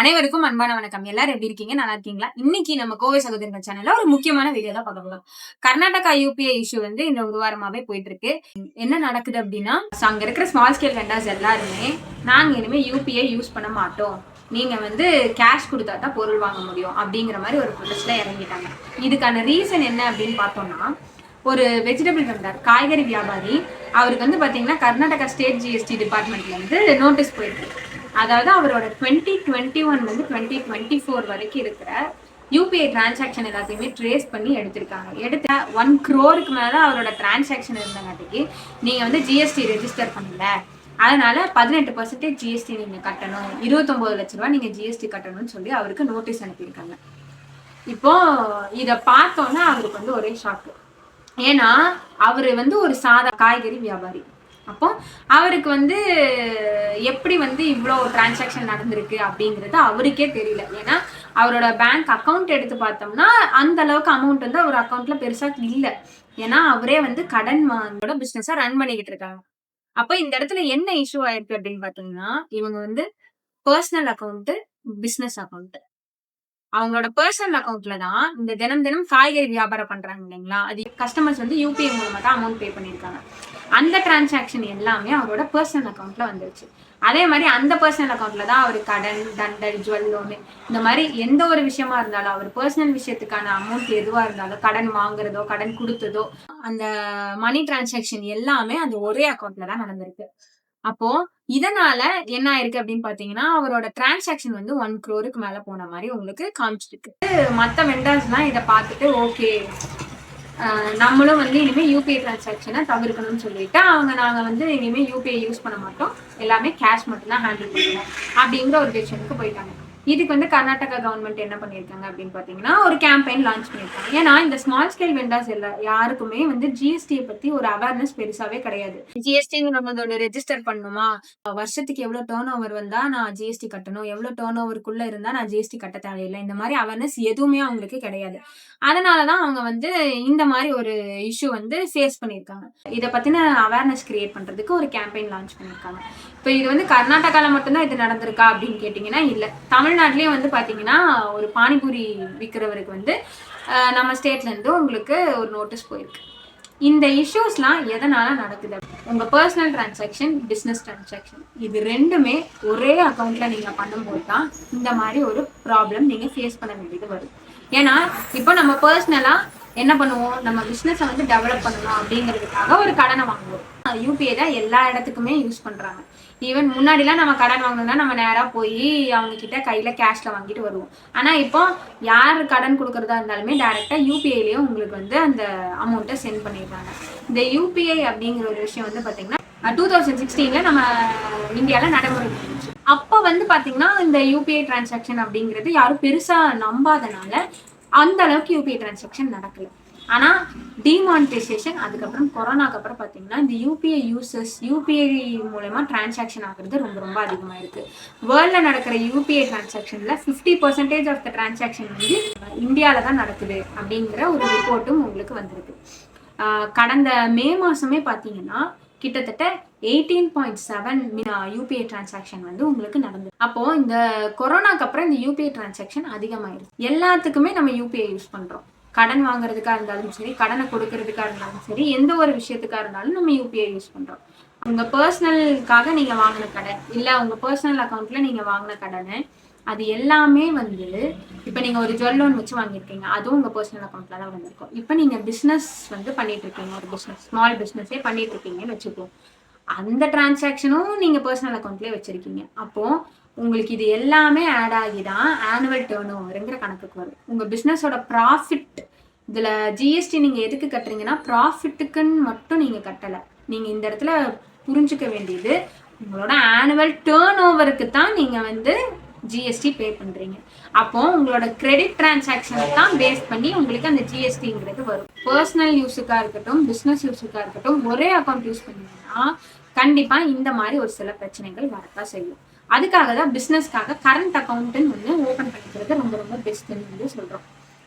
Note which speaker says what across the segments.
Speaker 1: அனைவருக்கும் அன்பான வணக்கம். எல்லாரும் எப்படி இருக்கீங்க? நல்லா இருக்கீங்களா? இன்னைக்கு நம்ம கோவை சகோதரர்கள் சேனல்ல ஒரு முக்கியமான வீடியோ தான் பார்க்க போறோம். கர்நாடகா யுபிஐ இஷ்யூ வந்து இந்த ஒரு வாரமாவே போயிட்டு இருக்கு. என்ன நடக்குது அப்படின்னா, அங்க இருக்கிற ஸ்மால் ஸ்கேல் வெண்டர்ஸ் எல்லாருமே நாங்க இனிமே யுபிஐ யூஸ் பண்ண மாட்டோம். நீங்க வந்து கேஷ் கொடுத்தா தான் பொருள் வாங்க முடியும் அப்படிங்கிற மாதிரி ஒரு ப்ரொடெஸ்ட்ல இறங்கிட்டாங்க. இதுக்கான ரீசன் என்ன அப்படின்னு பார்த்தோம்னா, ஒரு வெஜிடபிள் வெண்டர் காய்கறி வியாபாரி அவருக்கு வந்து பாத்தீங்கன்னா கர்நாடகா ஸ்டேட் ஜிஎஸ்டி டிபார்ட்மெண்ட்ல இருந்து நோட்டீஸ் போயிருக்கு. அதாவது அவரோட 2021 2024 வரைக்கும் இருக்கிற யூபிஐ டிரான்சாக்ஷன் எல்லாத்தையுமே ட்ரேஸ் பண்ணி எடுத்திருக்காங்க. எடுத்த 1 crore மேல அவரோட டிரான்சாக்ஷன் இருந்தங்காட்டிக்கு நீங்க வந்து ஜிஎஸ்டி ரெஜிஸ்டர் பண்ணல, அதனால 18% ஜிஎஸ்டி நீங்க கட்டணும், 29 லட்ச ரூபாய் நீங்க ஜிஎஸ்டி கட்டணும்னு சொல்லி அவருக்கு நோட்டீஸ் அனுப்பியிருக்காங்க. இப்போ இத பார்த்தோன்னா அவருக்கு வந்து ஒரே ஷாக்கு. ஏன்னா அவரு வந்து ஒரு சாதா காய்கறி வியாபாரி. அப்போ அவருக்கு வந்து எப்படி வந்து இவ்வளோ டிரான்சாக்ஷன் நடந்திருக்கு அப்படிங்கிறது அவருக்கே தெரியல. ஏன்னா அவரோட பேங்க் அக்கௌண்ட் எடுத்து பார்த்தோம்னா அந்த அளவுக்கு அமௌண்ட் வந்து அவர் அக்கௌண்ட்ல பெருசா இல்லை. ஏன்னா அவரே வந்து கடன் வாங்கோட பிசினஸா ரன் பண்ணிக்கிட்டு இருக்காங்க. அப்ப இந்த இடத்துல என்ன இஷ்யூ ஆயிருக்கு அப்படின்னு பாத்தீங்கன்னா, இவங்க வந்து பர்சனல் அக்கௌண்ட், பிசினஸ் அக்கௌண்ட், அவங்களோட பர்சனல் அக்கௌண்ட்ல தான் இந்த தினம் தினம் காய்கறி வியாபாரம் பண்றாங்க இல்லைங்களா, அது கஸ்டமர்ஸ் வந்து யூபிஐ மூலமா தான் அமௌண்ட் பே பண்ணியிருக்காங்க. அந்த டிரான்சாக்ஷன் எல்லாமே அவரோட பர்சனல் அக்கௌண்ட்ல வந்துருச்சு. அதே மாதிரி அந்த பர்சனல் அக்கௌண்ட்ல தான் அவர் கடன், தண்டல், ஜுவல் லோனு, இந்த மாதிரி எந்த ஒரு விஷயமா இருந்தாலும் அவர் பர்சனல் விஷயத்துக்கான அமௌண்ட் எதுவா இருந்தாலும் கடன் வாங்குறதோ கடன் கொடுத்ததோ அந்த மணி டிரான்சாக்ஷன் எல்லாமே அந்த ஒரே அக்கௌண்ட்ல தான் நடந்திருக்கு. அப்போ இதனால என்ன ஆயிருக்கு அப்படின்னு பாத்தீங்கன்னா, அவரோட டிரான்சாக்ஷன் வந்து 1 crore மேல போன மாதிரி உங்களுக்கு காமிச்சிருக்கு. மத்த வெண்டர்ஸ் எல்லாம் இதை பார்த்துட்டு ஓகே, நம்மளும் வந்து இனிமே யூபிஐ டிரான்சாக்ஷனை தவிர்க்கணும்னு சொல்லிட்டு நாங்க வந்து இனிமே யூபிஐ யூஸ் பண்ண மாட்டோம், எல்லாமே கேஷ் மட்டும் தான் ஹேண்டில் பண்ணுவோம் அப்படிங்கிற ஒரு டிசிஷனுக்கு போயிட்டாங்க. இதுக்கு வந்து கர்நாடகா கவர்மெண்ட் என்ன பண்ணிருக்காங்க அப்படின்னு பாத்தீங்கன்னா, ஒரு கேம்பெயின் லான்ச் பண்ணிருக்காங்க. ஏன்னா இந்த ஸ்மால் ஸ்கேல் வெண்டர்ஸ் யாருக்குமே வந்து ஜிஎஸ்டியை பத்தி ஒரு அவேர்னஸ் பெருசாவே கிடையாது. ஜிஎஸ்டி நம்ம ரெஜிஸ்டர் பண்ணணுமா, வருஷத்துக்கு எவ்வளவு டர்ன் ஓவர் வந்தா நான் ஜிஎஸ்டி கட்டணும், எவ்வளவு டர்ன் ஓவருக்குள்ள இருந்தா நான் ஜிஎஸ்டி கட்ட தேவையில்லை, இந்த மாதிரி அவேர்னஸ் எதுவுமே அவங்களுக்கு கிடையாது. அதனாலதான் அவங்க வந்து இந்த மாதிரி ஒரு இஷ்யூ வந்து ஃபேஸ் பண்ணிருக்காங்க. இதை பத்தின அவேர்னஸ் கிரியேட் பண்றதுக்கு ஒரு கேம்பெயின் லான்ச் பண்ணிருக்காங்க. இப்ப இது வந்து கர்நாடகால மட்டும்தான் இது நடந்திருக்கா அப்படின்னு கேட்டீங்கன்னா இல்ல. தமிழ்நாட்டிலயும் வந்து பாத்தீங்கன்னா ஒரு பானிபூரி விற்கிறவருக்கு வந்து நம்ம ஸ்டேட்ல இருந்து உங்களுக்கு ஒரு நோட்டீஸ் போயிருக்கு. இந்த இஷ்யூஸ்லாம் எதனால நடக்குது? உங்க பர்சனல் டிரான்சாக்ஷன், பிசினஸ் டிரான்சாக்ஷன், இது ரெண்டுமே ஒரே அக்கௌண்ட்ல நீங்க பண்ணும்போது தான் இந்த மாதிரி ஒரு ப்ராப்ளம் நீங்க ஃபேஸ் பண்ண வேண்டியது வரும். ஏன்னா இப்போ நம்ம பர்சனலா என்ன பண்ணுவோம், நம்ம பிசினஸை வந்து டெவலப் பண்ணணும் அப்படிங்கிறதுக்காக ஒரு கடனை வாங்குவோம். யூபிஐ தான் எல்லா இடத்துக்குமே யூஸ் பண்றாங்க. ஈவன் முன்னாடிலாம் நம்ம கடன் வாங்கணும்னா நம்ம நேரா போய் அவங்க கிட்ட கையில கேஷ்ல வாங்கிட்டு வருவோம். ஆனா இப்போ யார் கடன் கொடுக்கறதா இருந்தாலுமே டைரக்டா யூபிஐலயே உங்களுக்கு வந்து அந்த அமௌண்ட்டை சென்ட் பண்ணிடுறாங்க. இந்த யூபிஐ அப்படிங்கிற ஒரு விஷயம் வந்து பாத்தீங்கன்னா 2016 நம்ம இந்தியால நடைமுறை இருந்துச்சு. அப்ப வந்து பாத்தீங்கன்னா இந்த யூபிஐ டிரான்சாக்ஷன் அப்படிங்கிறது யாரும் பெருசா நம்பாதனால அந்த அளவுக்கு யூபிஐ டிரான்சாக்ஷன் நடக்கல. ஆனா டிமானிட்டைசேஷன் அதுக்கப்புறம் கொரோனாக்கு அப்புறம் பாத்தீங்கன்னா இந்த யூபிஐ யூசர்ஸ் யூபிஐ மூலமா டிரான்சாக்ஷன் ஆகுறது ரொம்ப ரொம்ப அதிகமா இருக்கு. வேர்ல்ட்ல நடக்கிற யூபிஐ டிரான்சாக்ஷன்ல 50% ஆஃப் த டிரான்சாக்ஷன் வந்து இந்தியால தான் நடக்குது அப்படிங்கிற ஒரு ரிப்போர்ட்டும் உங்களுக்கு வந்திருக்கு. கடந்த மே மாசமே பாத்தீங்கன்னா கிட்டத்தட்ட 18.7 யூபிஐ டிரான்சாக்ஷன் வந்து உங்களுக்கு நடந்தது. அப்போ இந்த கொரோனாக்கு அப்புறம் இந்த யூபிஐ டிரான்சாக்ஷன் அதிகமாயிருச்சு. எல்லாத்துக்குமே நம்ம யூபிஐ யூஸ் பண்றோம். கடன் வாங்குறதுக்கா இருந்தாலும் சரி, கடனை கொடுக்கறதுக்கா இருந்தாலும் சரி, எந்த ஒரு விஷயத்துக்கா இருந்தாலும் நம்ம யூபிஐ யூஸ் பண்றோம். உங்க பர்சனலுக்காக நீங்க வாங்கின கடன் இல்ல உங்க பர்சனல் அக்கௌண்ட்ல நீங்க வாங்கின கடனை அது எல்லாமே வந்து இப்ப நீங்க ஒரு ஜுவல் லோன் வச்சு வாங்கியிருக்கீங்க, அதுவும் உங்க பர்சனல் அக்கௌண்ட்ல தான் வந்திருக்கும். இப்ப நீங்க பிசினஸ் வந்து பண்ணிட்டு இருக்கீங்க, ஒரு பிசினஸ் ஸ்மால் பிசினஸே பண்ணிட்டு இருக்கீங்கன்னு வச்சுப்போம். அந்த டிரான்சாக்ஷனும் நீங்க பர்சனல் அக்கௌண்ட்லயே வச்சிருக்கீங்க. அப்போ உங்களுக்கு இது எல்லாமே ஆட் ஆகிதான் ஆனுவல் டர்ன் ஓவருங்கிற கணக்குக்கு வரும். உங்க பிசினஸோட ப்ராஃபிட் இதுல ஜிஎஸ்டி நீங்க எதுக்கு கட்டுறீங்கன்னா ப்ராஃபிட்டுக்குன்னு மட்டும் நீங்க கட்டல. நீங்க இந்த இடத்துல புரிஞ்சுக்க வேண்டியது உங்களோட ஆனுவல் டர்ன் ஓவருக்கு தான் நீங்க வந்து ஜிஎஸ்டி பே பண்றீங்க. அப்போ உங்களோட கிரெடிட் டிரான்சாக்ஷன் தான் பேஸ் பண்ணி உங்களுக்கு அந்த ஜிஎஸ்டிங்கிறது வரும். பர்சனல் யூஸுக்கா இருக்கட்டும், பிசினஸ் யூஸுக்கா இருக்கட்டும், ஒரே அக்கௌண்ட் யூஸ் பண்ணீங்கன்னா கண்டிப்பா இந்த மாதிரி ஒரு சில பிரச்சனைகள் வரத்தான் செய்யும். அதுக்காக தான் பிசினஸ்க்காக கரண்ட் அக்கௌண்ட்னு வந்து ஓபன் பண்ணிக்கிறது ரொம்ப ரொம்ப பெஸ்ட்னு வந்து சொல்றோம்.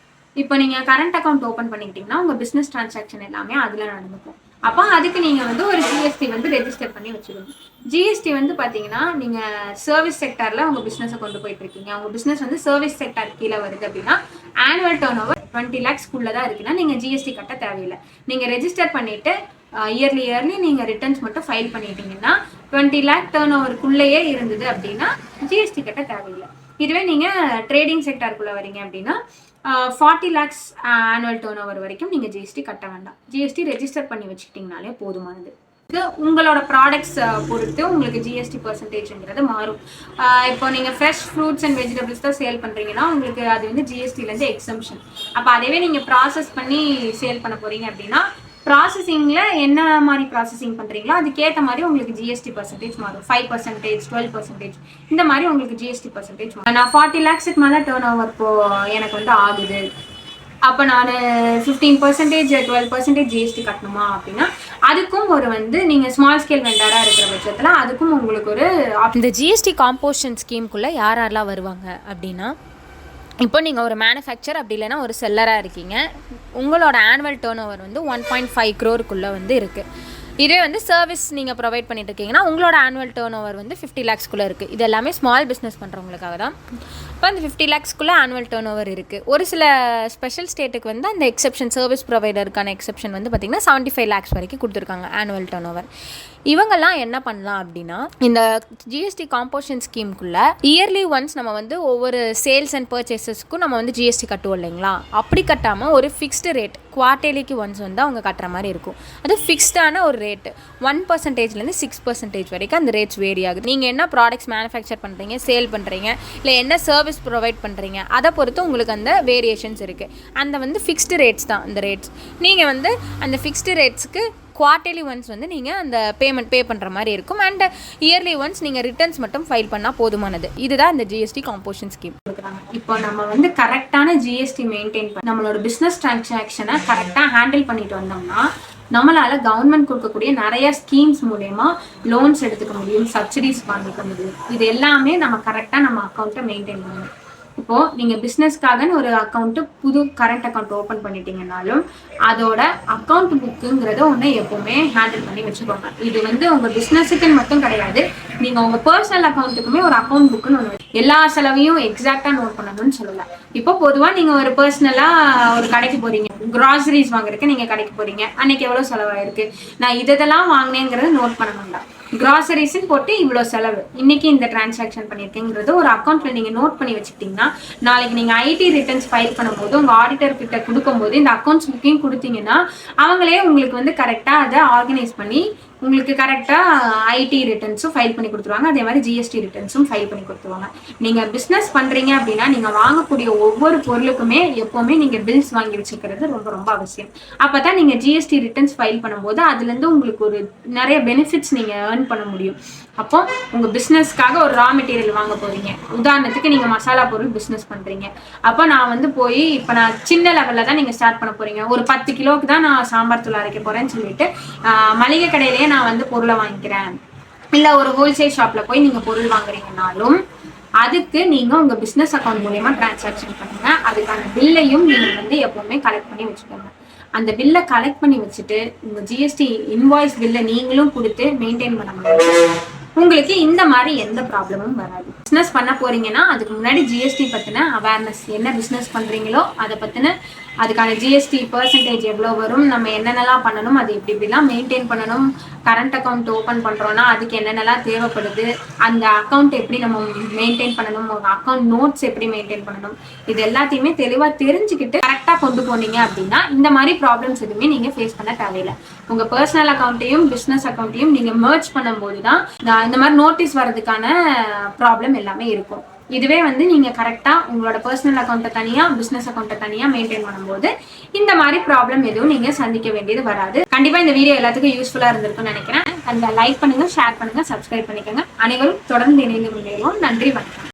Speaker 1: இப்போ நீங்க கரண்ட் அக்கௌண்ட் ஓபன் பண்ணிக்கிட்டீங்கன்னா உங்க பிசினஸ் டிரான்சாக்ஷன் எல்லாமே அதுல நடந்துக்கும். அப்போ அதுக்கு நீங்க வந்து ஒரு ஜிஎஸ்டி வந்து ரெஜிஸ்டர் பண்ணி வச்சுக்கணும். ஜிஎஸ்டி வந்து பாத்தீங்கன்னா நீங்க சர்வீஸ் செக்டார்ல உங்க பிசினஸை கொண்டு போயிட்டு இருக்கீங்க, உங்க பிசினஸ் வந்து சர்வீஸ் செக்டார் கீழே வருது அப்படின்னா ஆனுவல் டர்ன் ஓவர் 20 lakhs தான் இருக்குன்னா நீங்க ஜிஎஸ்டி கட்ட தேவையில்லை. நீங்க ரெஜிஸ்டர் பண்ணிட்டு இயர்லி நீங்க ரிட்டர்ன்ஸ் மட்டும் ஃபைல் பண்ணிட்டீங்கன்னா 20 lakh டர்ன் ஓவருக்குள்ளேயே இருந்தது அப்படின்னா ஜிஎஸ்டி கட்ட தேவையில்லை. இதுவே நீங்க ட்ரேடிங் செக்டாருக்குள்ள வரீங்க அப்படின்னா 40 lakhs ஆனுவல் டர்ன் ஓவர் வரைக்கும் நீங்க ஜிஎஸ்டி கட்ட வேண்டாம். ஜிஎஸ்டி ரெஜிஸ்டர் பண்ணி வச்சுக்கிட்டீங்கனாலே போதுமானது. உங்களோட ப்ராடக்ட்ஸ் பொறுத்து உங்களுக்கு ஜிஎஸ்டி பர்சன்டேஜ்ங்கிறது மாறும். இப்போ நீங்க ஃப்ரெஷ் ஃப்ரூட்ஸ் அண்ட் வெஜிடபிள்ஸ் தான் சேல் பண்றீங்கன்னா உங்களுக்கு அது வந்து ஜிஎஸ்டிலேருந்து எக்ஸம்ஷன். அப்போ அதுவே நீங்க ப்ராசஸ் பண்ணி சேல் பண்ண போறீங்க அப்படின்னா ப்ராசஸிங்ல என்ன மாதிரி ப்ராசஸிங் பண்றீங்களோ அதுக்கேற்ற மாதிரி உங்களுக்கு ஜிஎஸ்டி பர்சன்டேஜ் மாறும். 5%, 12% இந்த மாதிரி உங்களுக்கு ஜிஎஸ்டி பர்சன்டேஜ் மாறும். நான் 40 lakhs மேலே டர்ன் ஓவர் இப்போ எனக்கு வந்து ஆகுது, அப்போ நான் 15%, 12% ஜிஎஸ்டி கட்டணுமா அப்படின்னா அதுக்கும் ஒரு வந்து நீங்கள் ஸ்மால் ஸ்கேல் வெண்டராக இருக்கிற பட்சத்தில் அதுக்கும் உங்களுக்கு ஒரு
Speaker 2: இந்த ஜிஎஸ்டி காம்போசிஷன் ஸ்கீமுக்குள்ளே யாரெல்லாம் வருவாங்க அப்படின்னா, இப்போ நீங்கள் ஒரு மேனுஃபேக்சர் அப்படி இல்லைன்னா ஒரு செல்லராக இருக்கீங்க, உங்களோட ஆனுவல் டர்ன் ஓவர் வந்து 1.5 crore வந்து இருக்குது. இதே வந்து சர்வீஸ் நீங்கள் ப்ரொவைட் பண்ணிட்டு இருக்கீங்கன்னா உங்களோட ஆனுவல் டர்ன் ஓவர் வந்து 50 lakhs இருக்குது. இது எல்லாமே ஸ்மால் பிஸ்னஸ் பண்ணுறவங்களுக்காக தான். இப்போ அந்த 50 lakhs ஆனுவல் டர்ன் ஓவர் இருக்குது. ஒரு சில ஸ்பெஷல் ஸ்டேட்டுக்கு வந்து அந்த எக்ஸப்ஷன், சர்வீஸ் ப்ரொவைடருக்கான எக்ஸப்ஷன் வந்து பார்த்திங்கன்னா 75 lakhs வரைக்கும் கொடுத்துருக்காங்க ஆனுவல் டர்ன் ஓவர். இவங்கெல்லாம் என்ன பண்ணலாம் அப்படின்னா, இந்த ஜிஎஸ்டி காம்போசிஷன் ஸ்கீமுக்குள்ளே இயர்லி ஒன்ஸ் நம்ம வந்து ஒவ்வொரு சேல்ஸ் அண்ட் பர்ச்சேசஸ்க்கும் நம்ம வந்து ஜிஎஸ்டி கட்டுவோம் இல்லைங்களா, அப்படி கட்டாமல் ஒரு ஃபிக்ஸ்டு ரேட் குவார்டர்லிக்கு ஒன்ஸ் வந்து அவங்க கட்டுற மாதிரி இருக்கும். அது ஃபிக்ஸ்டான ஒரு ரேட்டு 1%லேருந்து 6% வரைக்கும் அந்த ரேட்ஸ் வேரி ஆகுது. நீங்கள் என்ன ப்ராடக்ட்ஸ் மேனுஃபேக்சர் பண்ணுறீங்க, சேல் பண்ணுறீங்க, இல்லை என்ன சர்வீஸ் ப்ரொவைட் பண்ணுறீங்க, அதை பொறுத்து உங்களுக்கு அந்த வேரியேஷன்ஸ் இருக்குது. அந்த வந்து ஃபிக்ஸ்டு ரேட்ஸ் தான் அந்த ரேட்ஸ். நீங்கள் வந்து அந்த ஃபிக்ஸ்டு ரேட்ஸ்க்கு குவார்டர்லி ஒன்ஸ் வந்து நீங்கள் அந்த பேமெண்ட் பே பண்ணுற மாதிரி இருக்கும். அண்ட் இயர்லி ஒன்ஸ் நீங்கள் ரிட்டர்ன்ஸ் மட்டும் ஃபைல் பண்ணால் போதுமானது. இதுதான் இந்த ஜிஎஸ்டி காம்போசிஷன் ஸ்கீம்.
Speaker 1: இப்போ நம்ம வந்து கரெக்டான ஜிஎஸ்டி மெயின்டைன் பண்ணி நம்மளோட பிஸ்னஸ் டிரான்சாக்ஷனை கரெக்டாக ஹேண்டில் பண்ணிட்டு வந்தோம்னா நம்மளால கவர்மெண்ட் கொடுக்கக்கூடிய நிறைய ஸ்கீம்ஸ் மூலயமா லோன்ஸ் எடுத்துக்க முடியும், சப்சிடிஸ் வாங்கிக்க முடியும். இது எல்லாமே நம்ம கரெக்டாக நம்ம அக்கௌண்ட்டை மெயின்டைன் பண்ணணும். இப்போ நீங்க பிசினஸ்க்காகன்னு ஒரு அக்கௌண்ட், புது கரண்ட் அக்கௌண்ட் ஓபன் பண்ணிட்டீங்கன்னாலும் அதோட அக்கௌண்ட் புக்குங்கிறத ஒன்று எப்பவுமே ஹேண்டில் பண்ணி வச்சுக்கோங்க. இது வந்து உங்க பிசினஸுக்குன்னு மட்டும் கிடையாது, நீங்க உங்க பர்சனல் அக்கௌண்ட்டுக்குமே ஒரு அக்கௌண்ட் புக்குன்னு ஒன்று, எல்லா செலவையும் எக்ஸாக்டா நோட் பண்ணணும்னு சொல்லலாம். இப்போ பொதுவா நீங்க ஒரு பர்சனலா ஒரு கடைக்கு போறீங்க, கிராசரிஸ் வாங்குறதுக்கு நீங்க கடைக்கு போறீங்க, அன்னைக்கு எவ்வளவு செலவாயிருக்கு, நான் இதெல்லாம் வாங்கினேங்கிறத நோட் பண்ண வேண்டாம். கிராசரிஸ்ன்னு போட்டு இவ்வளோ செலவு, இன்னைக்கு இந்த டிரான்சாக்ஷன் பண்ணியிருக்கேங்கிறது ஒரு அக்கௌண்ட்ல நீங்க நோட் பண்ணி வச்சுக்கிட்டீங்கன்னா நாளைக்கு நீங்க ஐடி ரிட்டர்ன்ஸ் ஃபைல் பண்ணும்போது உங்க ஆடிட்டர் கிட்ட கொடுக்கும்போது இந்த அக்கௌண்ட்ஸ் புக்கையும் கொடுத்தீங்கன்னா அவங்களே உங்களுக்கு வந்து கரெக்டா அதை ஆர்கனைஸ் பண்ணி உங்களுக்கு கரெக்டாக ஐடி ரிட்டர்ன்ஸும் ஃபைல் பண்ணி கொடுத்துருவாங்க. அதே மாதிரி ஜிஎஸ்டி ரிட்டர்ன்ஸும் ஃபைல் பண்ணி கொடுத்துருவாங்க. நீங்கள் பிஸ்னஸ் பண்ணுறீங்க அப்படின்னா நீங்கள் வாங்கக்கூடிய ஒவ்வொரு பொருளுக்குமே எப்போவுமே நீங்கள் பில்ஸ் வாங்கி வச்சுக்கிறது ரொம்ப ரொம்ப அவசியம். அப்போ தான் நீங்கள் ஜிஎஸ்டி ரிட்டர்ன்ஸ் ஃபைல் பண்ணும்போது அதுலேருந்து உங்களுக்கு ஒரு நிறைய பெனிஃபிட்ஸ் நீங்கள் ஏர்ன் பண்ண முடியும். அப்போ உங்கள் பிஸ்னஸ்க்காக ஒரு ரா மெட்டீரியல் வாங்க போகிறீங்க, உதாரணத்துக்கு நீங்கள் மசாலா பொருள் பிஸ்னஸ் பண்ணுறீங்க. அப்போ நான் வந்து போய் இப்போ நான் சின்ன லெவலில் தான் நீங்கள் ஸ்டார்ட் பண்ண போகிறீங்க, ஒரு 10 கிலோவுக்கு தான் நான் சாம்பார் தூள் அரைக்க போகிறேன்னு சொல்லிட்டு மளிகை கடையிலேயே நான் வந்து பொருளை வாங்கிக்கிறேன், இல்ல ஒரு ஹோல்சேல் ஷாப்ல போய் நீங்க பொருள் வாங்குறீங்கனாலும் அதுக்கு நீங்க உங்க பிசினஸ் அக்கௌண்ட் மூலமா டிரான்சாக்ஷன் பண்ணுங்க. அதுக்கான பில்லையும் நீங்க வந்து எப்பவுமே கலெக்ட் பண்ணி வச்சுக்கோங்க. அந்த பில்லை கலெக்ட் பண்ணி வச்சுட்டு உங்க ஜிஎஸ்டி இன்வாய்ஸ் பில்லை நீங்களும் கொடுத்து மெயின்டைன் பண்ண முடியும். உங்களுக்கு இந்த மாதிரி எந்த ப்ராப்ளமும் வராது. பிஸ்னஸ் பண்ண போறீங்கன்னா அதுக்கு முன்னாடி ஜிஎஸ்டி பத்தின அவேர்னஸ், என்ன பிஸ்னஸ் பண்றீங்களோ அதை பத்தின அதுக்கான ஜிஎஸ்டி பர்சன்டேஜ் எவ்வளோ வரும், நம்ம என்னென்னலாம் பண்ணணும், அது எப்படிலாம் மெயின்டைன் பண்ணணும், கரண்ட் அக்கௌண்ட் ஓப்பன் பண்ணுறோன்னா அதுக்கு என்னென்னலாம் தேவைப்படுது, அந்த அக்கௌண்ட் எப்படி நம்ம மெயின்டைன் பண்ணணும், உங்கள் அக்கௌண்ட் நோட்ஸ் எப்படி மெயின்டைன் பண்ணணும், இது எல்லாத்தையுமே தெளிவாக தெரிஞ்சுக்கிட்டு கரெக்டாக கொண்டு போனீங்க அப்படின்னா இந்த மாதிரி ப்ராப்ளம்ஸ் எதுவுமே நீங்கள் ஃபேஸ் பண்ண தேவையில்லை. உங்கள் பர்சனல் அக்கௌண்ட்டையும் பிஸ்னஸ் அக்கௌண்ட்டையும் நீங்கள் மெர்ஜ் பண்ணும்போது தான் இந்த மாதிரி நோட்டீஸ் வர்றதுக்கான ப்ராப்ளம் எல்லாமே இருக்கும். இதுவே வந்து நீங்க கரெக்டா உங்களோட பர்சனல் அக்கௌண்ட்டை தனியா பிசினஸ் அக்கௌண்ட்டை தனியா மெயின்டைன் பண்ணும்போது இந்த மாதிரி ப்ராப்ளம் எதுவும் நீங்க சந்திக்க வேண்டியது வராது. கண்டிப்பா இந்த வீடியோ எல்லாத்துக்கும் யூஸ்ஃபுல்லா இருந்திருக்கும்னு நினைக்கிறேன். அந்த லைக் பண்ணுங்க, ஷேர் பண்ணுங்க, சப்ஸ்கிரைப் பண்ணிக்கோங்க. அனைவரும் தொடர்ந்து இணைந்து முன்னேறுவோம். நன்றி, வணக்கம்.